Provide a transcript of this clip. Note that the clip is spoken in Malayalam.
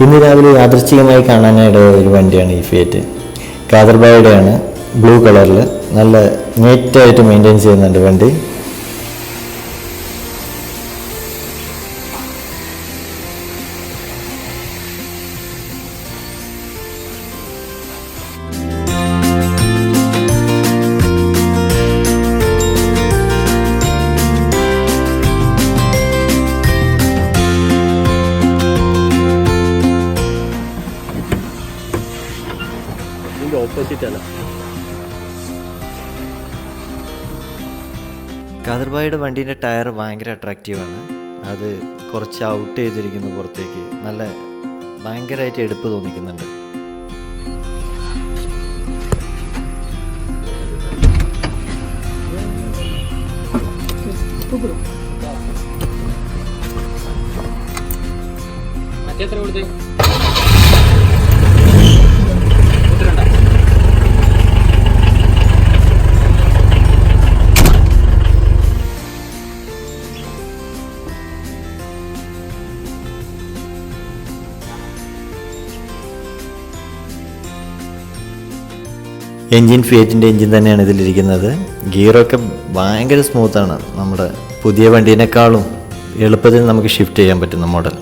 ഇന്ന് രാവിലെ യാദൃശ്ചികമായി കാണാനായിട്ട് ഒരു വണ്ടിയാണ് ഈ ഫിയറ്റ് കാദർബായുടെയാണ്. ബ്ലൂ കളറിൽ നല്ല നീറ്റായിട്ട് മെയിൻറ്റെയിൻ ചെയ്യുന്നുണ്ട് വണ്ടി. കാദർബായുടെ വണ്ടീൻ്റെ ടയർ ഭയങ്കര അട്രാക്റ്റീവാണ്. അത് കുറച്ച് ഔട്ട് ചെയ്തിരിക്കുന്നു പുറത്തേക്ക്. നല്ല ഭയങ്കരമായിട്ട് എടുപ്പ് തോന്നിക്കുന്നുണ്ട്. എൻജിൻ ഫിയറ്റിൻ്റെ എൻജിൻ തന്നെയാണ് ഇതിലിരിക്കുന്നത്. ഗിയറൊക്കെ ഭയങ്കര സ്മൂത്താണ്. നമ്മുടെ പുതിയ വണ്ടീനേക്കാളും എളുപ്പത്തിൽ നമുക്ക് ഷിഫ്റ്റ് ചെയ്യാൻ പറ്റുന്ന മോഡൽ.